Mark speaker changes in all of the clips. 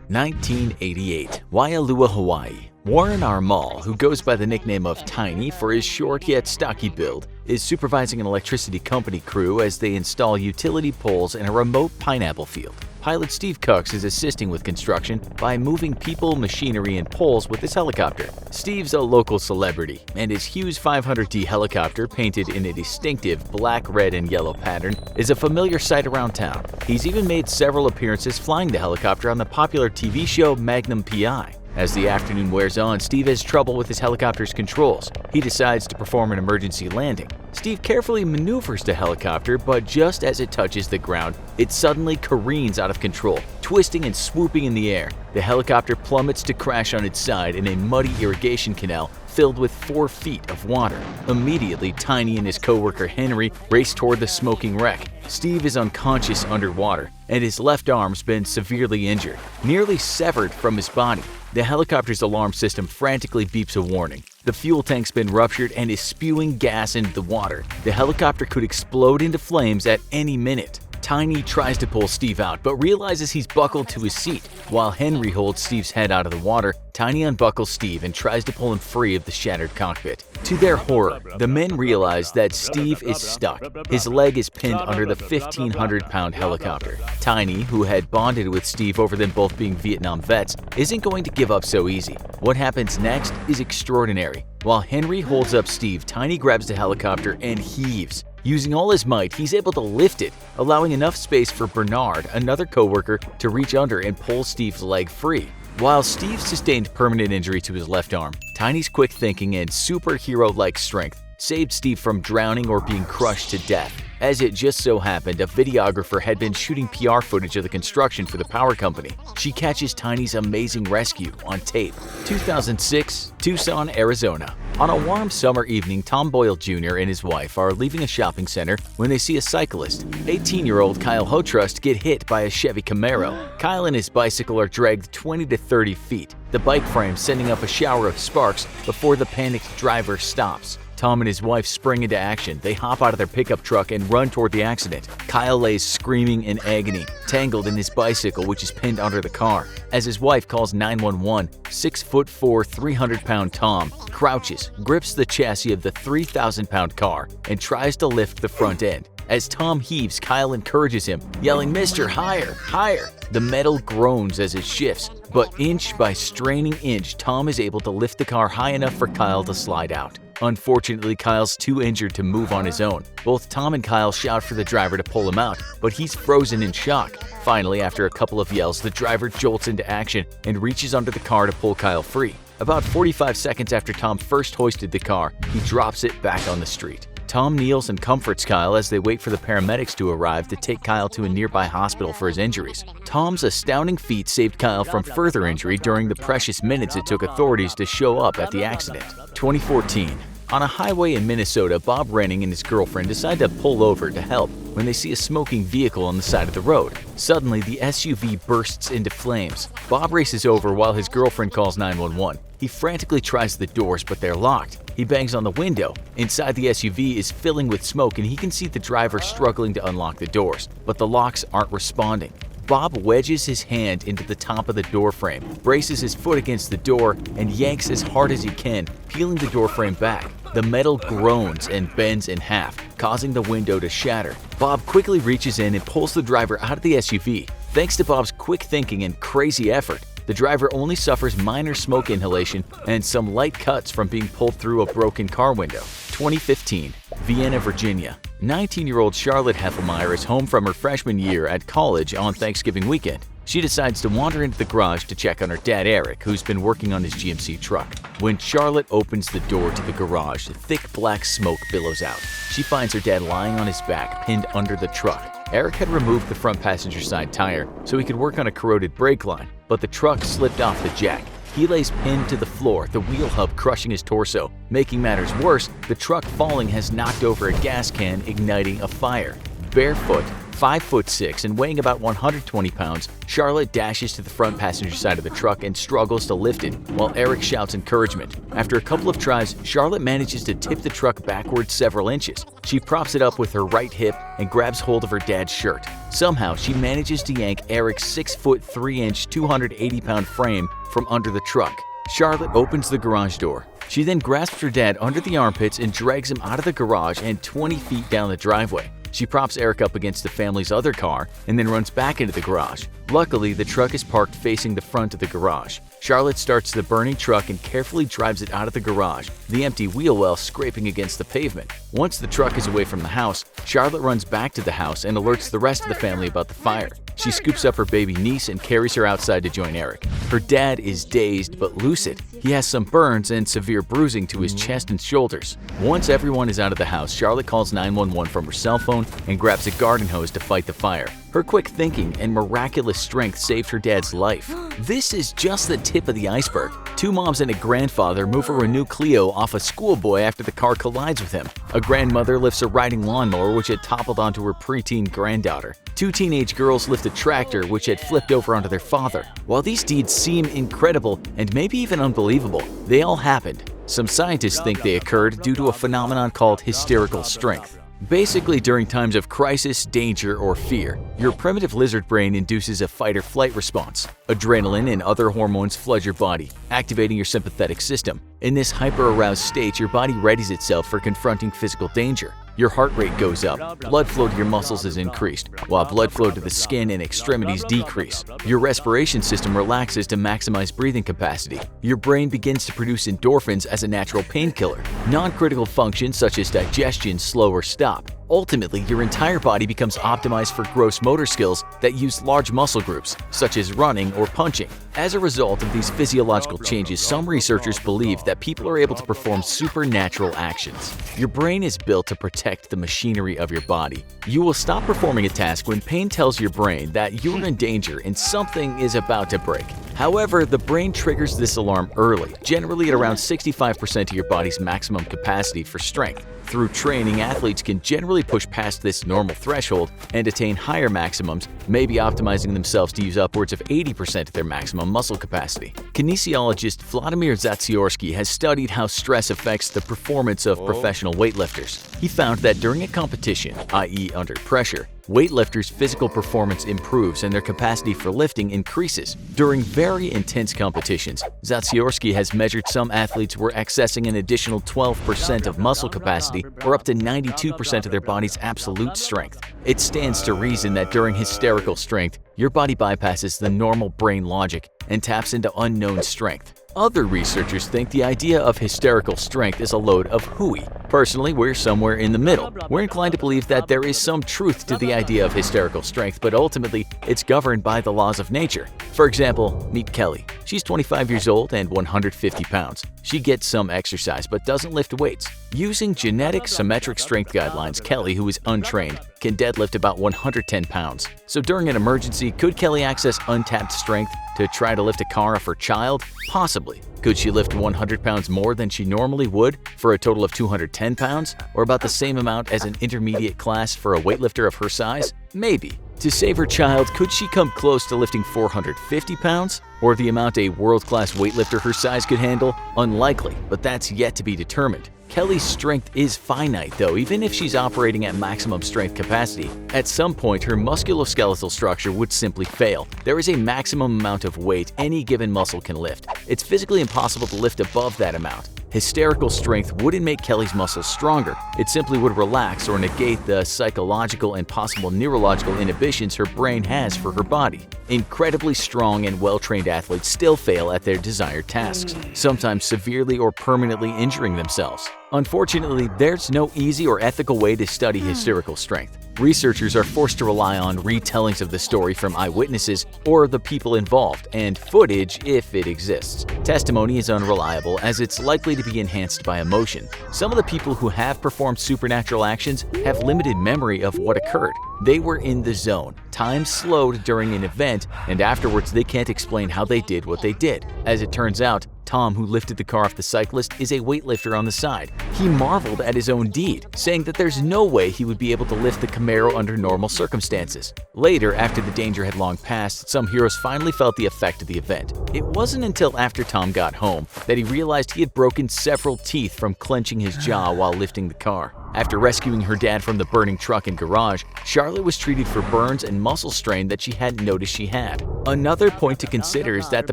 Speaker 1: 1988, Waialua, Hawaii. Warren R. Mall, who goes by the nickname of Tiny for his short yet stocky build, is supervising an electricity company crew as they install utility poles in a remote pineapple field. Pilot Steve Cox is assisting with construction by moving people, machinery, and poles with his helicopter. Steve's a local celebrity, and his Hughes 500D helicopter, painted in a distinctive black, red, and yellow pattern, is a familiar sight around town. He's even made several appearances flying the helicopter on the popular TV show Magnum P.I. As the afternoon wears on, Steve has trouble with his helicopter's controls. He decides to perform an emergency landing. Steve carefully maneuvers the helicopter, but just as it touches the ground, it suddenly careens out of control, twisting and swooping in the air. The helicopter plummets to crash on its side in a muddy irrigation canal filled with 4 feet of water. Immediately, Tiny and his coworker Henry race toward the smoking wreck. Steve is unconscious underwater, and his left arm's been severely injured, nearly severed from his body. The helicopter's alarm system frantically beeps a warning. The fuel tank's been ruptured and is spewing gas into the water. The helicopter could explode into flames at any minute. Tiny tries to pull Steve out, but realizes he's buckled to his seat. While Henry holds Steve's head out of the water, Tiny unbuckles Steve and tries to pull him free of the shattered cockpit. To their horror, the men realize that Steve is stuck. His leg is pinned under the 1,500-pound helicopter. Tiny, who had bonded with Steve over them both being Vietnam vets, isn't going to give up so easy. What happens next is extraordinary. While Henry holds up Steve, Tiny grabs the helicopter and heaves. Using all his might, he's able to lift it, allowing enough space for Bernard, another coworker, to reach under and pull Steve's leg free. While Steve sustained permanent injury to his left arm, Tiny's quick thinking and superhero-like strength saved Steve from drowning or being crushed to death. As it just so happened, a videographer had been shooting PR footage of the construction for the power company. She catches Tiny's amazing rescue on tape. 2006, Tucson, Arizona. On a warm summer evening, Tom Boyle Jr. and his wife are leaving a shopping center when they see a cyclist. 18-year-old Kyle Hotrust get hit by a Chevy Camaro. Kyle and his bicycle are dragged 20 to 30 feet, the bike frame sending up a shower of sparks before the panicked driver stops. Tom and his wife spring into action. They hop out of their pickup truck and run toward the accident. Kyle lays screaming in agony, tangled in his bicycle, which is pinned under the car. As his wife calls 911, 6'4", 300-pound Tom crouches, grips the chassis of the 3,000-pound car, and tries to lift the front end. As Tom heaves, Kyle encourages him, yelling, "Mister, higher, higher!" The metal groans as it shifts, but inch by straining inch, Tom is able to lift the car high enough for Kyle to slide out. Unfortunately, Kyle's too injured to move on his own. Both Tom and Kyle shout for the driver to pull him out, but he's frozen in shock. Finally, after a couple of yells, the driver jolts into action and reaches under the car to pull Kyle free. About 45 seconds after Tom first hoisted the car, he drops it back on the street. Tom kneels and comforts Kyle as they wait for the paramedics to arrive to take Kyle to a nearby hospital for his injuries. Tom's astounding feat saved Kyle from further injury during the precious minutes it took authorities to show up at the accident. 2014. On a highway in Minnesota, Bob Renning and his girlfriend decide to pull over to help when they see a smoking vehicle on the side of the road. Suddenly, the SUV bursts into flames. Bob races over while his girlfriend calls 911. He frantically tries the doors, but they're locked. He bangs on the window. Inside, the SUV is filling with smoke, and he can see the driver struggling to unlock the doors, but the locks aren't responding. Bob wedges his hand into the top of the door frame, braces his foot against the door, and yanks as hard as he can, peeling the door frame back. The metal groans and bends in half, causing the window to shatter. Bob quickly reaches in and pulls the driver out of the SUV. Thanks to Bob's quick thinking and crazy effort, the driver only suffers minor smoke inhalation and some light cuts from being pulled through a broken car window. 2015, Vienna, Virginia. 19-year-old Charlotte Heffelmeyer is home from her freshman year at college on Thanksgiving weekend. She decides to wander into the garage to check on her dad Eric, who's been working on his GMC truck. When Charlotte opens the door to the garage, thick black smoke billows out. She finds her dad lying on his back, pinned under the truck. Eric had removed the front passenger side tire so he could work on a corroded brake line, but the truck slipped off the jack. He lays pinned to the floor, the wheel hub crushing his torso. Making matters worse, the truck falling has knocked over a gas can, igniting a fire. Barefoot, 5'6" and weighing about 120 pounds, Charlotte dashes to the front passenger side of the truck and struggles to lift it, while Eric shouts encouragement. After a couple of tries, Charlotte manages to tip the truck backwards several inches. She props it up with her right hip and grabs hold of her dad's shirt. Somehow, she manages to yank Eric's 6'3", 280-pound frame from under the truck. Charlotte opens the garage door. She then grasps her dad under the armpits and drags him out of the garage and 20 feet down the driveway. She props Eric up against the family's other car and then runs back into the garage. Luckily, the truck is parked facing the front of the garage. Charlotte starts the burning truck and carefully drives it out of the garage, the empty wheel well scraping against the pavement. Once the truck is away from the house, Charlotte runs back to the house and alerts the rest of the family about the fire. She scoops up her baby niece and carries her outside to join Eric. Her dad is dazed but lucid. He has some burns and severe bruising to his chest and shoulders. Once everyone is out of the house, Charlotte calls 911 from her cell phone and grabs a garden hose to fight the fire. Her quick thinking and miraculous strength saved her dad's life. This is just the tip of the iceberg. Two moms and a grandfather move a Renault Clio off a schoolboy after the car collides with him. A grandmother lifts a riding lawnmower which had toppled onto her preteen granddaughter. Two teenage girls lift a tractor which had flipped over onto their father. While these deeds seem incredible and maybe even unbelievable, they all happened. Some scientists think they occurred due to a phenomenon called hysterical strength. Basically, during times of crisis, danger, or fear, your primitive lizard brain induces a fight-or-flight response. Adrenaline and other hormones flood your body, activating your sympathetic system. In this hyper-aroused state, your body readies itself for confronting physical danger. Your heart rate goes up, blood flow to your muscles is increased, while blood flow to the skin and extremities decrease. Your respiration system relaxes to maximize breathing capacity. Your brain begins to produce endorphins as a natural painkiller. Non-critical functions such as digestion slow or stop. Ultimately, your entire body becomes optimized for gross motor skills that use large muscle groups, such as running or punching. As a result of these physiological changes, some researchers believe that people are able to perform supernatural actions. Your brain is built to protect the machinery of your body. You will stop performing a task when pain tells your brain that you're in danger and something is about to break. However, the brain triggers this alarm early, generally at around 65% of your body's maximum capacity for strength. Through training, athletes can generally push past this normal threshold and attain higher maximums, maybe optimizing themselves to use upwards of 80% of their maximum muscle capacity. Kinesiologist Vladimir Zatsiorsky has studied how stress affects the performance of professional weightlifters. He found that during a competition, i.e. under pressure, weightlifters' physical performance improves and their capacity for lifting increases. During very intense competitions, Zatsiorsky has measured some athletes were accessing an additional 12% of muscle capacity or up to 92% of their body's absolute strength. It stands to reason that during hysterical strength, your body bypasses the normal brain logic and taps into unknown strength. Other researchers think the idea of hysterical strength is a load of hooey. Personally, we're somewhere in the middle. We're inclined to believe that there is some truth to the idea of hysterical strength, but ultimately, it's governed by the laws of nature. For example, meet Kelly. She's 25 years old and 150 pounds. She gets some exercise but doesn't lift weights. Using genetic symmetric strength guidelines, Kelly, who is untrained, can deadlift about 110 pounds. So during an emergency, could Kelly access untapped strength to try to lift a car off her child? Possibly. Could she lift 100 pounds more than she normally would for a total of 210 pounds? Or about the same amount as an intermediate class for a weightlifter of her size? Maybe. To save her child, could she come close to lifting 450 pounds? Or the amount a world-class weightlifter her size could handle? Unlikely, but that's yet to be determined. Kelly's strength is finite though, even if she's operating at maximum strength capacity. At some point, her musculoskeletal structure would simply fail. There is a maximum amount of weight any given muscle can lift. It's physically impossible to lift above that amount. Hysterical strength wouldn't make Kelly's muscles stronger. It simply would relax or negate the psychological and possible neurological inhibitions her brain has for her body. Incredibly strong and well-trained athletes still fail at their desired tasks, sometimes severely or permanently injuring themselves. Unfortunately, there's no easy or ethical way to study hysterical strength. Researchers are forced to rely on retellings of the story from eyewitnesses or the people involved, and footage if it exists. Testimony is unreliable as it's likely to be enhanced by emotion. Some of the people who have performed supernatural actions have limited memory of what occurred. They were in the zone, time slowed during an event, and afterwards they can't explain how they did what they did. As it turns out, Tom, who lifted the car off the cyclist, is a weightlifter on the side. He marveled at his own deed, saying that there's no way he would be able to lift the Camaro under normal circumstances. Later, after the danger had long passed, some heroes finally felt the effect of the event. It wasn't until after Tom got home that he realized he had broken several teeth from clenching his jaw while lifting the car. After rescuing her dad from the burning truck and garage, Charlotte was treated for burns and muscle strain that she hadn't noticed she had. Another point to consider is that the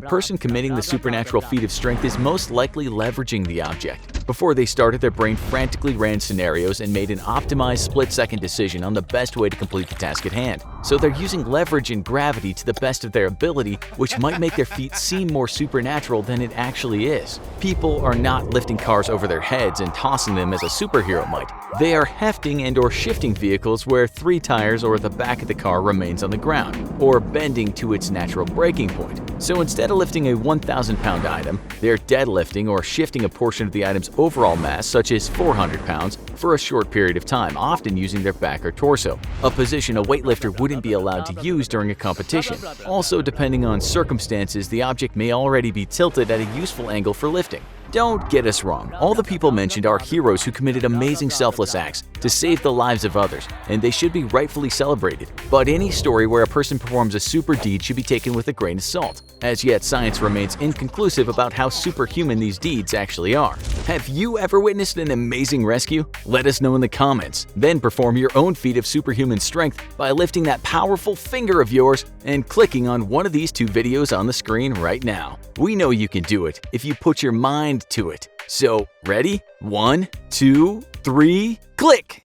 Speaker 1: person committing the supernatural feat of strength is most likely leveraging the object. Before they started, their brain frantically ran scenarios and made an optimized split-second decision on the best way to complete the task at hand. So they're using leverage and gravity to the best of their ability, which might make their feat seem more supernatural than it actually is. People are not lifting cars over their heads and tossing them as a superhero might. They are hefting and/or shifting vehicles where 3 tires or the back of the car remains on the ground, or bending to its natural breaking point. So instead of lifting a 1,000-pound item, they're deadlifting or shifting a portion of the item's overall mass, such as 400 pounds, for a short period of time, often using their back or torso, a position a weightlifter wouldn't be allowed to use during a competition. Also, depending on circumstances, the object may already be tilted at a useful angle for lifting. Don't get us wrong, all the people mentioned are heroes who committed amazing selfless acts to save the lives of others, and they should be rightfully celebrated. But any story where a person performs a super deed should be taken with a grain of salt. As yet, science remains inconclusive about how superhuman these deeds actually are. Have you ever witnessed an amazing rescue? Let us know in the comments. Then perform your own feat of superhuman strength by lifting that powerful finger of yours and clicking on one of these 2 videos on the screen right now. We know you can do it if you put your mind to it. So, ready? 1, 2, 3, click!